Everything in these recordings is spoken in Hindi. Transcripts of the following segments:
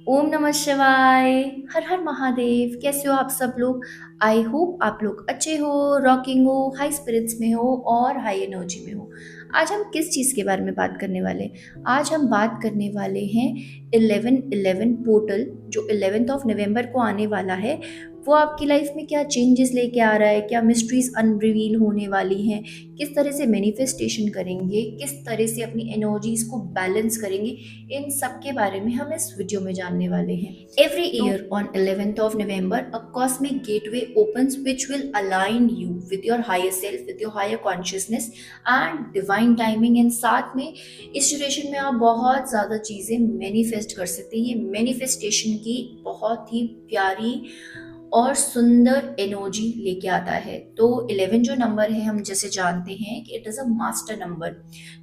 ओम नमः शिवाय। हर हर महादेव। कैसे हो आप सब लोग? आई होप आप लोग अच्छे हो, रॉकिंग हो, हाई स्पिरिट्स में हो और हाई एनर्जी में हो। आज हम किस चीज़ के बारे में बात करने वाले हैं? आज हम बात करने वाले हैं 11/11 पोर्टल जो 11th ऑफ नवंबर को आने वाला है। वो आपकी लाइफ में क्या चेंजेस लेके आ रहा है, क्या मिस्ट्रीज अनरिवील होने वाली हैं, किस तरह से मैनिफेस्टेशन करेंगे, किस तरह से अपनी एनर्जीज को बैलेंस करेंगे, इन सब के बारे में हम इस वीडियो में जानने वाले हैं। Every year on 11th of November a cosmic gateway opens which will align you with your higher self, with your higher consciousness and divine timing. And साथ में इस ड्यूरेशन में आप बहुत ज़्यादा चीज़ें मैनिफेस्ट कर सकते हैं। ये मैनिफेस्टेशन की बहुत ही प्यारी और सुंदर एनर्जी लेके आता है। तो 11 जो नंबर है, हम जैसे जानते हैं कि it is a master number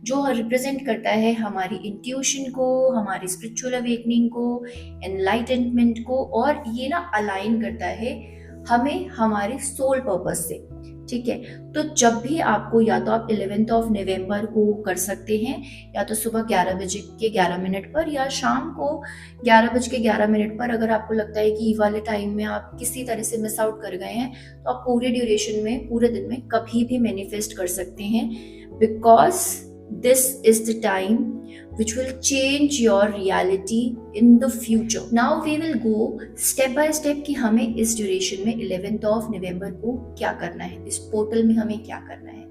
जो रिप्रेजेंट करता है हमारी इंट्यूशन को, हमारी स्पिरिचुअल अवेकनिंग को, एनलाइटनमेंट को, और ये ना अलाइन करता है हमें हमारे सोल पर्पस से। ठीक है, तो जब भी आपको, या तो आप 11th ऑफ नवंबर को कर सकते हैं, या तो सुबह 11 बजे के 11 मिनट पर, या शाम को 11 बज के 11 मिनट पर। अगर आपको लगता है कि ये वाले टाइम में आप किसी तरह से मिस आउट कर गए हैं, तो आप पूरे ड्यूरेशन में, पूरे दिन में कभी भी मैनिफेस्ट कर सकते हैं, because this is the time which will change your reality in the future. Now we will go step by step कि हमें इस ड्यूरेशन में 11th ऑफ नवंबर को क्या करना है, इस पोर्टल में हमें क्या करना है।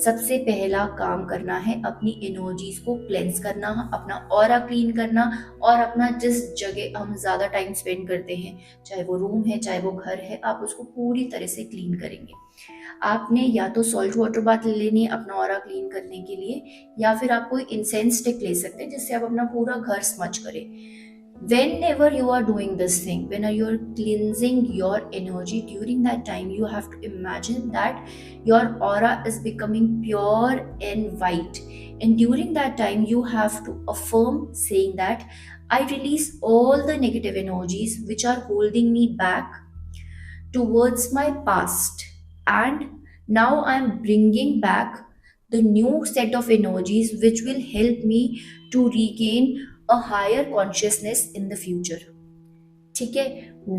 सबसे पहला काम करना है अपनी एनर्जीज को क्लेंस करना, अपना ऑरा क्लीन करना, और अपना जिस जगह हम ज़्यादा टाइम स्पेंड करते हैं, चाहे वो रूम है चाहे वो घर है, आप उसको पूरी तरह से क्लीन करेंगे। आपने या तो सॉल्ट वाटर बाथ ले लेनी है अपना ऑरा क्लीन करने के लिए, या फिर आप कोई इंसेंस स्टिक ले सकते हैं जिससे आप अपना पूरा घर स्मच करें। Whenever you are doing this thing, when you are cleansing your energy, during that time you have to imagine that your aura is becoming pure and white, and during that time you have to affirm saying that I release all the negative energies which are holding me back towards my past, and now I'm bringing back the new set of energies which will help me to regain a higher consciousness in the future. ठीक है,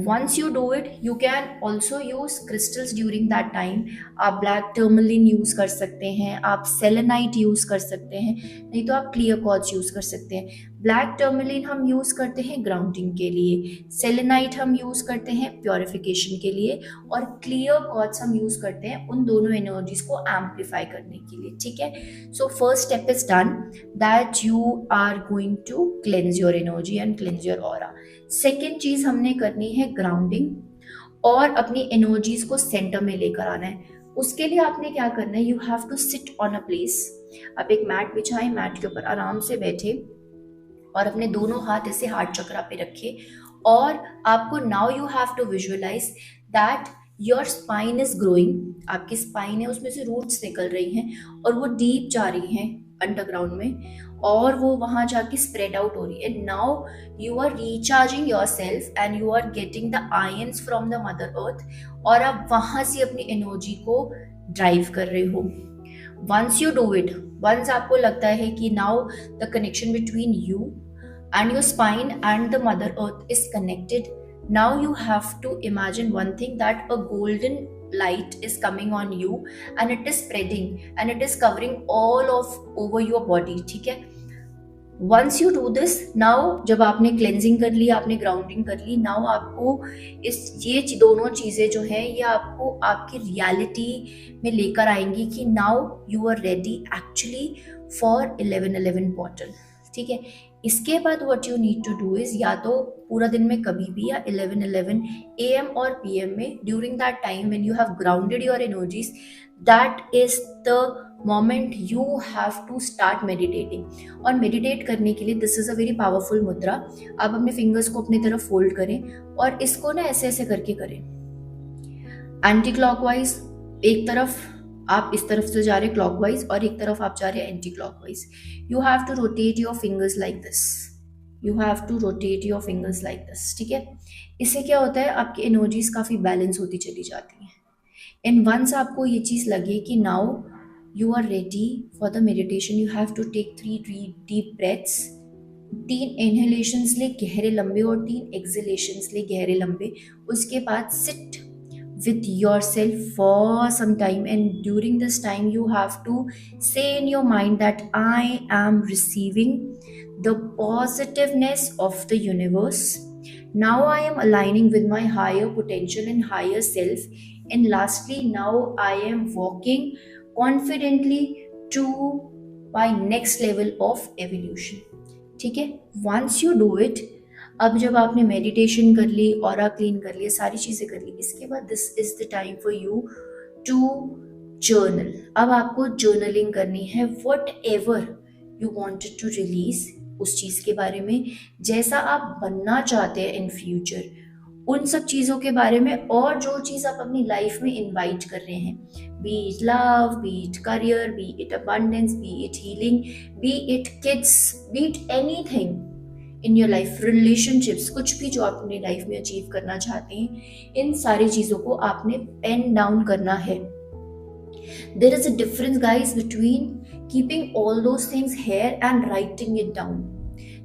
once you do it, you can also use crystals during that time. आप ब्लैक टर्मलिन यूज कर सकते हैं, आप सेलेनाइट यूज कर सकते हैं, नहीं तो आप क्लियर क्वार्ट्ज यूज कर सकते हैं। ब्लैक टर्मलिन हम यूज करते हैं ग्राउंडिंग के लिए, सेलेनाइट हम यूज करते हैं प्योरिफिकेशन के लिए, और क्लियर क्वार्ट्ज हम यूज करते हैं उन दोनों एनर्जीज को एम्पलीफाई करने के लिए। ठीक है, so first step is done, that you are going to cleanse your energy and cleanse your aura. Second चीज हमने करनी है ग्राउंडिंग, और अपनी एनर्जीज को सेंटर में लेकर आना है। उसके लिए आपने क्या करना है, you have to sit on a place. आप एक मैट बिछाएं, मैट के ऊपर आराम से बैठे और अपने दोनों हाथ ऐसे हार्ट चक्रा पे रखे, और आपको now you have to visualise that your spine is growing. आपकी स्पाइन है, उसमें से रूट्स निकल रही हैं और वो डीप जा रही हैं अंडरग्राउंड में, और वो वहां जाके स्प्रेड आउट हो रही है। Now you are recharging your self and you are getting the ions from the mother earth, और आप वहां से अपनी एनर्जी को ड्राइव कर रहे हो। Once you do it, once आपको लगता है कि now the connection between you and your spine and the mother earth is connected, now you have to imagine one thing, that a golden light is coming on you and it is spreading and it is covering all of over your body। ठीक है, once you do this, now जब आपने क्लेंजिंग कर ली, आपने ग्राउंडिंग कर ली, नाउ आपको ये दोनों चीजें जो है ये आपको आपकी रियलिटी में लेकर आएंगी कि now you are ready actually for 11/11 portal. ठीक है, इसके बाद what you need to do is, या तो पूरा दिन में कभी भी, या 11/11 AM और PM में, during that time when you have grounded your energies, that is the moment you have to start meditating. और मेडिटेट करने के लिए this is a very powerful mudra. आप अपने फिंगर्स को अपनी तरफ फोल्ड करें और इसको ना ऐसे ऐसे करके करें, एंटी क्लॉकवाइज। एक तरफ आप इस तरफ से जा रहे हैं क्लॉकवाइज, और एक तरफ आप जा रहे हैं anti clockwise. You have to rotate your fingers like this, you have to rotate your fingers like this. ठीक है, इससे क्या होता है, आपकी एनर्जीज काफी बैलेंस होती चली जाती हैं। एंड वंस आपको ये चीज लगे कि now you are ready for the meditation, you have to take 3 deep breaths 3 इनहेलेशंस ले गहरे लंबे और 3 एक्सहेलेशंस ले गहरे लंबे। उसके बाद seat with yourself for some time, and during this time you have to say in your mind that I am receiving the positiveness of the universe. Now I am aligning with my higher potential and higher self, and lastly now I am walking confidently to my next level of evolution. ठीक है, वंस यू डू इट, अब जब आपने मेडिटेशन कर ली, ऑरा क्लीन कर लिया, सारी चीज़ें कर ली, इसके बाद this is the time for you to journal. अब आपको जर्नलिंग करनी है whatever you wanted to release, उस चीज़ के बारे में जैसा आप बनना चाहते हैं इन फ्यूचर, उन सब चीज़ों के बारे में, और जो चीज़ आप अपनी लाइफ में इनवाइट कर रहे हैं, B it love, B it career, B it abundance, B it healing, B it kids, B it anything in your life, relationships, कुछ भी जो आप अपनी लाइफ में अचीव करना चाहते हैं, इन सारी चीज़ों को आपने पेन डाउन करना है। There is a difference guys between keeping all those things here and writing it down.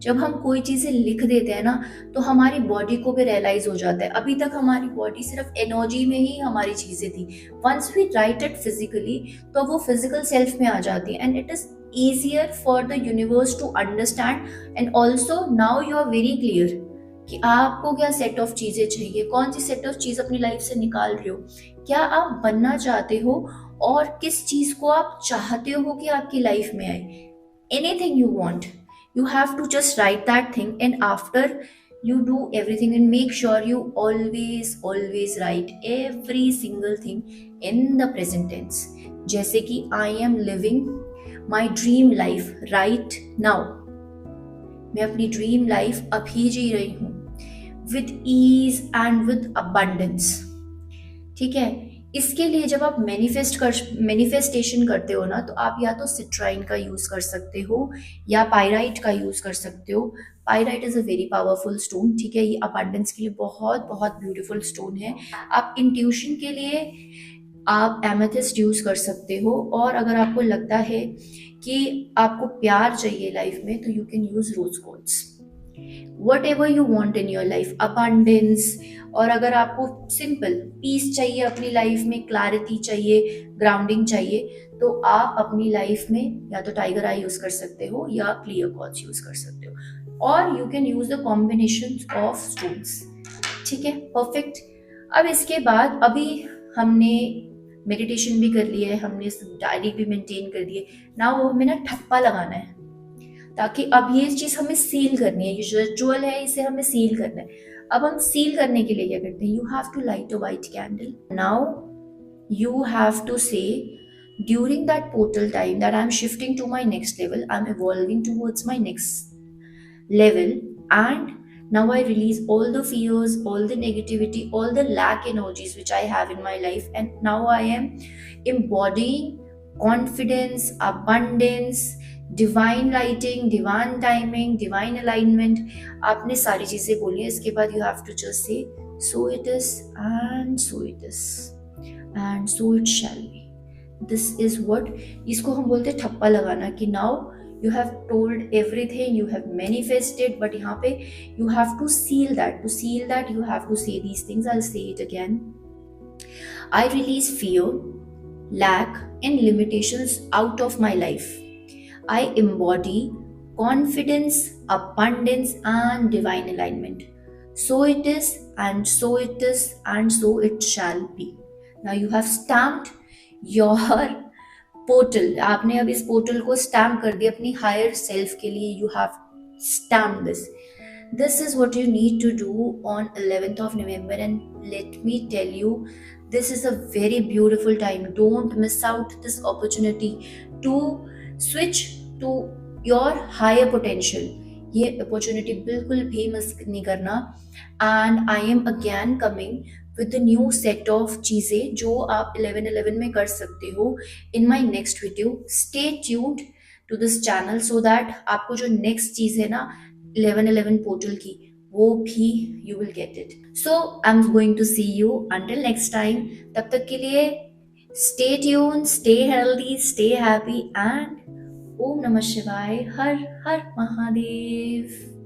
जब हम कोई चीज़ें लिख देते हैं ना, तो हमारी बॉडी को भी रियलाइज हो जाता है। अभी तक हमारी बॉडी सिर्फ एनर्जी में ही हमारी चीज़ें थी, once we write it physically तो वो फिजिकल सेल्फ में आ जाती है, and it is easier for the universe to understand, and also now you are very clear कि आपको क्या सेट ऑफ चीज़ें चाहिए, कौन सी सेट ऑफ चीज़ अपनी लाइफ से निकाल रहे हो, क्या आप बनना चाहते हो, और किस चीज़ को आप चाहते हो कि आपकी लाइफ में आए। Anything you want, you have to just write that thing, and after you do everything, and make sure you always write every single thing in the present tense, जैसे कि I am living my dream life right now, मैं अपनी ड्रीम लाइफ अभी जी रही हूँ with ease and with abundance। ठीक है, इसके लिए जब आप मैनिफेस्टेशन करते हो ना, तो आप या तो सिट्राइन का यूज कर सकते हो या पायराइट का यूज कर सकते हो। Pyrite is a very powerful stone, ठीक है, ये अबंडेंस के लिए बहुत बहुत ब्यूटीफुल स्टोन है। आप इंट्यूशन के लिए आप एमेथिस्ट यूज कर सकते हो, और अगर आपको लगता है कि आपको प्यार चाहिए लाइफ में, तो you can use rose golds. Whatever you want in your life, abundance, और अगर आपको सिंपल पीस चाहिए अपनी लाइफ में, क्लैरिटी चाहिए, ग्राउंडिंग चाहिए, तो आप अपनी लाइफ में या तो टाइगर आई यूज कर सकते हो या क्लियर क्वार्ट्ज यूज कर सकते हो, और you can use the combination of stones. ठीक है, परफेक्ट। अब इसके बाद अभी हमने मेडिटेशन भी कर लिया है, हमने डायरी भी मेंटेन कर दी है, नाउ हमें ना ठप्पा लगाना है, ताकि अब ये चीज हमें सील करनी है, ये जो रिचुअल है इसे हमें सील करना है। अब हम सील करने के लिए क्या करते हैं, you have to light a white candle. Now you have to say during that portal time that I am shifting to my next level, I am evolving towards my next level, and now I release all the fears, all the negativity, all the lack energies which I have in my life, and now I am embodying confidence, abundance, divine lighting, divine timing, divine alignment. आपने सारी चीजें बोली है, इसके बाद you have to just say so it is and so it is and so it shall be. This is what, इसको हम बोलते हैं ठप्पा लगाना, कि now you have told everything, you have manifested, but यहाँ पे you have to seal that, to seal that you have to say these things। I'll say it again, I release fear, lack and limitations out of my life, I embody confidence, abundance and divine alignment, so it is and so it is and so it shall be। Now you have stamped your portal, आपने अब इस पोर्टल को स्टैम्प कर दिया अपनी हायर सेल्फ के लिए, you have stamp this is what you need to do on 11th of November, and let me tell you, this is a very beautiful time, don't miss out this opportunity to switch to your higher potential, ये अपॉर्चुनिटी बिल्कुल भी मिस नहीं करना। And I am again coming with the new set of चीज़ें जो आप 11/11 में कर सकते हो in my next video. Stay tuned to this channel so that आपको जो नेक्स्ट चीज़ है ना 11/11 पोर्टल की, वो भी you will get it. So I am going to see you until next time. तब तक के लिए stay tuned, stay healthy, stay happy and ओम नमः शिवाय, हर हर महादेव।